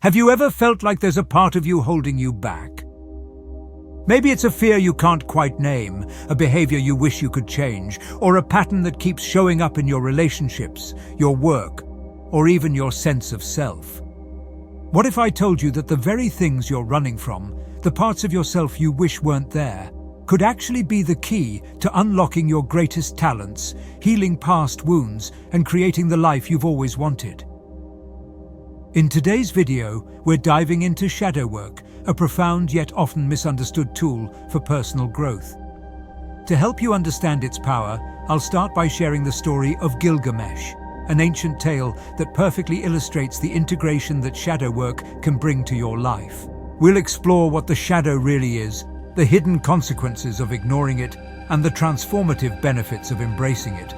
Have you ever felt like there's a part of you holding you back? Maybe it's a fear you can't quite name, a behavior you wish you could change, or a pattern that keeps showing up in your relationships, your work, or even your sense of self. What if I told you that the very things you're running from, the parts of yourself you wish weren't there, could actually be the key to unlocking your greatest talents, healing past wounds, and creating the life you've always wanted? In today's video, we're diving into shadow work, a profound yet often misunderstood tool for personal growth. To help you understand its power, I'll start by sharing the story of Gilgamesh, an ancient tale that perfectly illustrates the integration that shadow work can bring to your life. We'll explore what the shadow really is, the hidden consequences of ignoring it, and the transformative benefits of embracing it.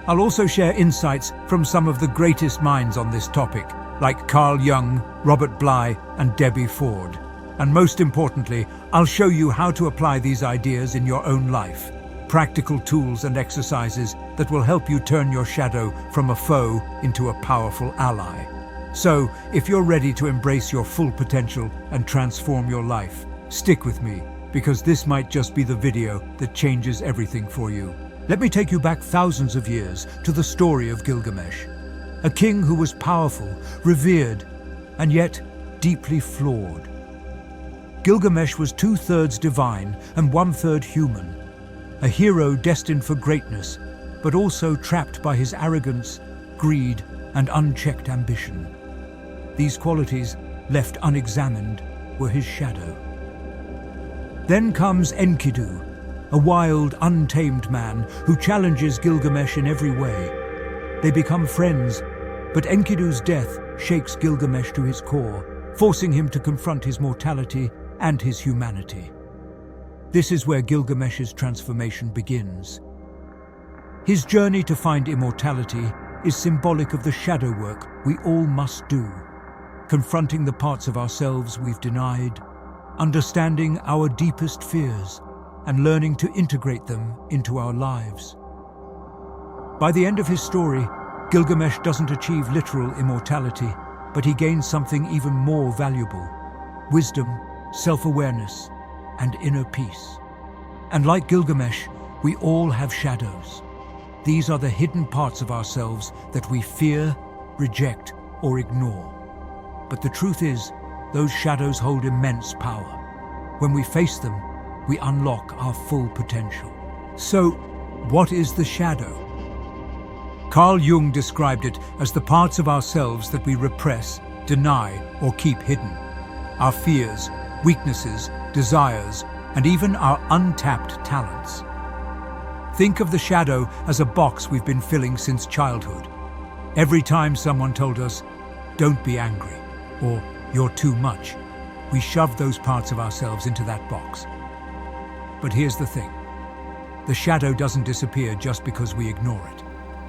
I'll also share insights from some of the greatest minds on this topic, like Carl Jung, Robert Bly, and Debbie Ford. And most importantly, I'll show you how to apply these ideas in your own life. Practical tools and exercises that will help you turn your shadow from a foe into a powerful ally. So, if you're ready to embrace your full potential and transform your life, stick with me, because this might just be the video that changes everything for you. Let me take you back thousands of years to the story of Gilgamesh, a king who was powerful, revered, and yet deeply flawed. Gilgamesh was 2/3 divine and 1/3 human, a hero destined for greatness, but also trapped by his arrogance, greed, and unchecked ambition. These qualities, left unexamined, were his shadow. Then comes Enkidu, a wild, untamed man who challenges Gilgamesh in every way. They become friends, but Enkidu's death shakes Gilgamesh to his core, forcing him to confront his mortality and his humanity. This is where Gilgamesh's transformation begins. His journey to find immortality is symbolic of the shadow work we all must do, confronting the parts of ourselves we've denied, understanding our deepest fears, and learning to integrate them into our lives. By the end of his story, Gilgamesh doesn't achieve literal immortality, but he gains something even more valuable: wisdom, self-awareness, and inner peace. And like Gilgamesh, we all have shadows. These are the hidden parts of ourselves that we fear, reject, or ignore. But the truth is, those shadows hold immense power. When we face them, we unlock our full potential. So, what is the shadow? Carl Jung described it as the parts of ourselves that we repress, deny, or keep hidden. Our fears, weaknesses, desires, and even our untapped talents. Think of the shadow as a box we've been filling since childhood. Every time someone told us, "Don't be angry," or "You're too much," we shoved those parts of ourselves into that box. But here's the thing. The shadow doesn't disappear just because we ignore it.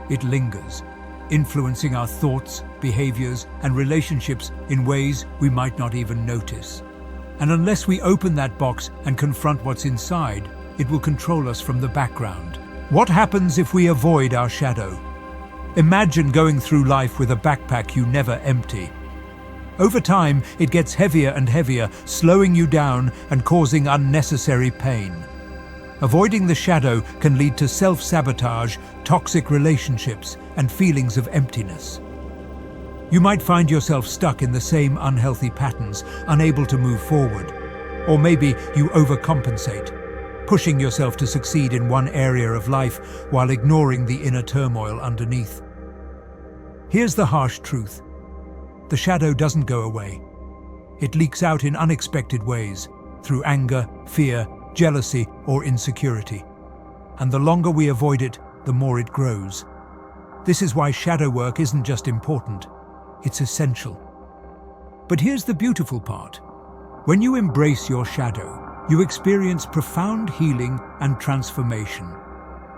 It lingers, influencing our thoughts, behaviors, and relationships in ways we might not even notice. And unless we open that box and confront what's inside, it will control us from the background. What happens if we avoid our shadow? Imagine going through life with a backpack you never empty. Over time, it gets heavier and heavier, slowing you down and causing unnecessary pain. Avoiding the shadow can lead to self-sabotage, toxic relationships, and feelings of emptiness. You might find yourself stuck in the same unhealthy patterns, unable to move forward. Or maybe you overcompensate, pushing yourself to succeed in one area of life while ignoring the inner turmoil underneath. Here's the harsh truth. The shadow doesn't go away. It leaks out in unexpected ways, through anger, fear, jealousy, or insecurity. And the longer we avoid it, the more it grows. This is why shadow work isn't just important, it's essential. But here's the beautiful part. When you embrace your shadow, you experience profound healing and transformation.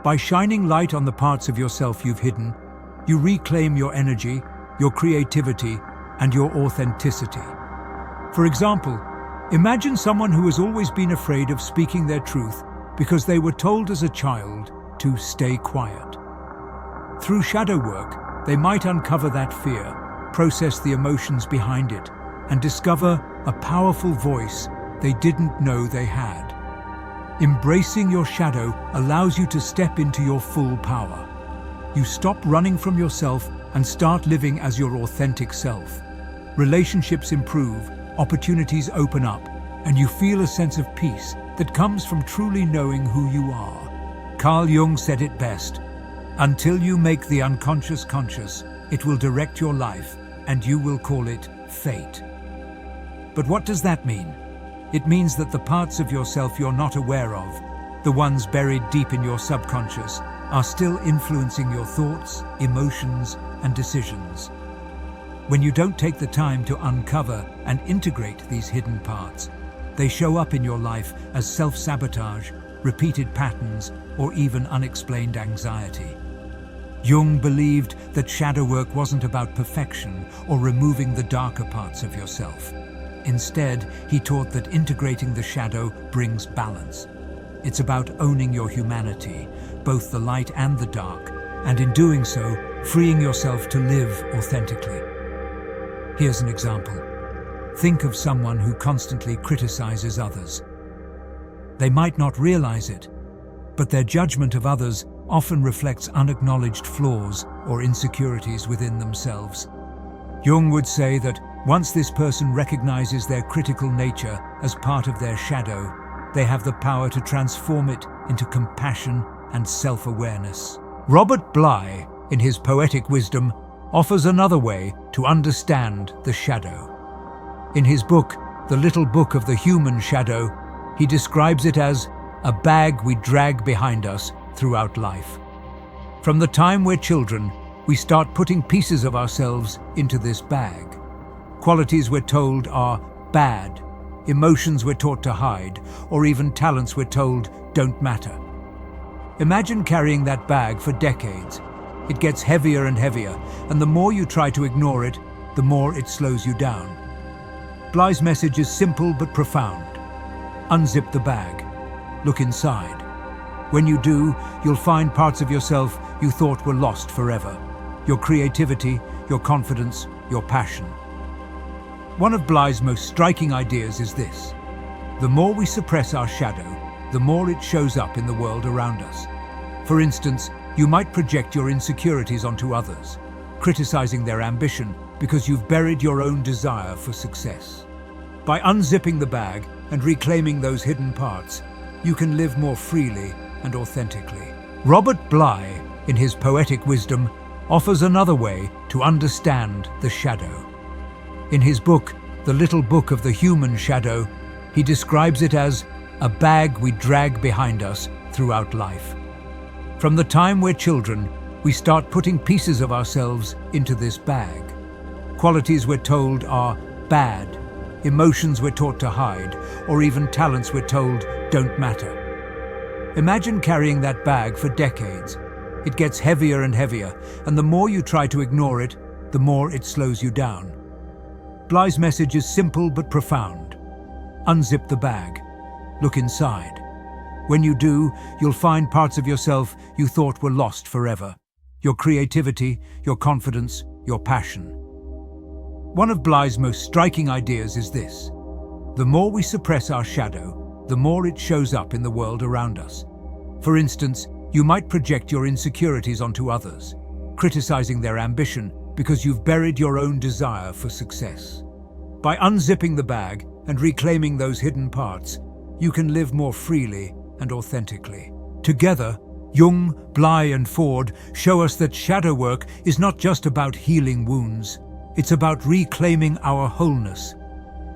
By shining light on the parts of yourself you've hidden, you reclaim your energy, your creativity, and your authenticity. For example, imagine someone who has always been afraid of speaking their truth because they were told as a child to stay quiet. Through shadow work, they might uncover that fear, process the emotions behind it, and discover a powerful voice they didn't know they had. Embracing your shadow allows you to step into your full power. You stop running from yourself and start living as your authentic self. Relationships improve, opportunities open up, and you feel a sense of peace that comes from truly knowing who you are. Carl Jung said it best: "Until you make the unconscious conscious, it will direct your life, and you will call it fate." But what does that mean? It means that the parts of yourself you're not aware of, the ones buried deep in your subconscious, are still influencing your thoughts, emotions, and decisions. When you don't take the time to uncover and integrate these hidden parts, they show up in your life as self-sabotage, repeated patterns, or even unexplained anxiety. Jung believed that shadow work wasn't about perfection or removing the darker parts of yourself. Instead, he taught that integrating the shadow brings balance. It's about owning your humanity, both the light and the dark, and in doing so, freeing yourself to live authentically. Here's an example. Think of someone who constantly criticizes others. They might not realize it, but their judgment of others often reflects unacknowledged flaws or insecurities within themselves. Jung would say that once this person recognizes their critical nature as part of their shadow, they have the power to transform it into compassion and self-awareness. Robert Bly, in his poetic wisdom, offers another way to understand the shadow. In his book, The Little Book of the Human Shadow, he describes it as a bag we drag behind us throughout life. From the time we're children, we start putting pieces of ourselves into this bag. Qualities we're told are bad, emotions we're taught to hide, or even talents we're told don't matter. Imagine carrying that bag for decades. It gets heavier and heavier, and the more you try to ignore it, the more it slows you down. Bly's message is simple but profound. Unzip the bag. Look inside. When you do, you'll find parts of yourself you thought were lost forever. Your creativity, your confidence, your passion. One of Bly's most striking ideas is this: the more we suppress our shadow, the more it shows up in the world around us. For instance, you might project your insecurities onto others, criticizing their ambition because you've buried your own desire for success. By unzipping the bag and reclaiming those hidden parts, you can live more freely and authentically. Robert Bly, in his poetic wisdom, offers another way to understand the shadow. In his book, The Little Book of the Human Shadow, he describes it as a bag we drag behind us throughout life. From the time we're children, we start putting pieces of ourselves into this bag. Qualities we're told are bad, emotions we're taught to hide, or even talents we're told don't matter. Imagine carrying that bag for decades. It gets heavier and heavier, and the more you try to ignore it, the more it slows you down. Bly's message is simple but profound. Unzip the bag. Look inside. When you do, you'll find parts of yourself you thought were lost forever. Your creativity, your confidence, your passion. One of Bly's most striking ideas is this: the more we suppress our shadow, the more it shows up in the world around us. For instance, you might project your insecurities onto others, criticizing their ambition because you've buried your own desire for success. By unzipping the bag and reclaiming those hidden parts, you can live more freely and authentically. Together, Jung, Bly, and Ford show us that shadow work is not just about healing wounds. It's about reclaiming our wholeness.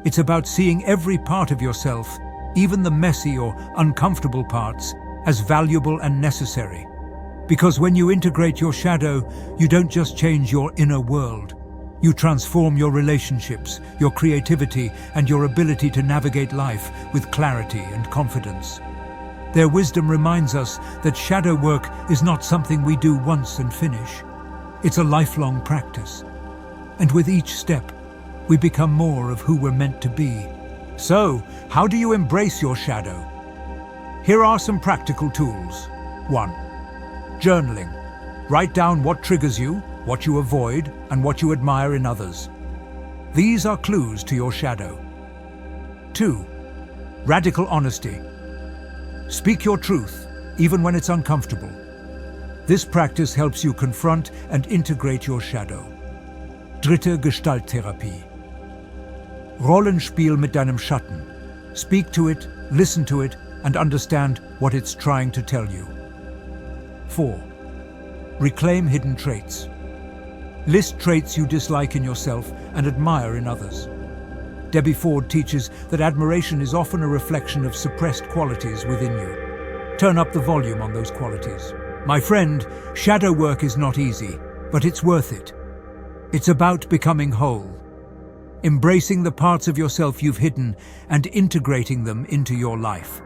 It's about seeing every part of yourself, even the messy or uncomfortable parts, as valuable and necessary. Because when you integrate your shadow, you don't just change your inner world. You transform your relationships, your creativity, and your ability to navigate life with clarity and confidence. Their wisdom reminds us that shadow work is not something we do once and finish. It's a lifelong practice. And with each step, we become more of who we're meant to be. So, how do you embrace your shadow? Here are some practical tools. 1. Journaling. Write down what triggers you, what you avoid, and what you admire in others. These are clues to your shadow. 2. Radical honesty. Speak your truth, even when it's uncomfortable. This practice helps you confront and integrate your shadow. 3. Gestalttherapie. Rollenspiel mit deinem Schatten. Speak to it, listen to it, and understand what it's trying to tell you. 4. Reclaim hidden traits. List traits you dislike in yourself and admire in others. Debbie Ford teaches that admiration is often a reflection of suppressed qualities within you. Turn up the volume on those qualities. My friend, shadow work is not easy, but it's worth it. It's about becoming whole, embracing the parts of yourself you've hidden and integrating them into your life.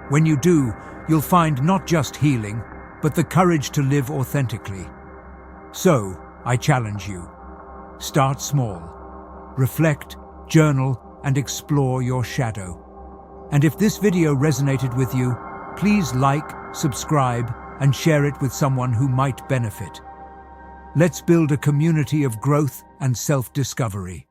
When you do, you'll find not just healing, but the courage to live authentically. So, I challenge you. Start small. Reflect, journal, and explore your shadow. And if this video resonated with you, please like, subscribe, and share it with someone who might benefit. Let's build a community of growth and self-discovery.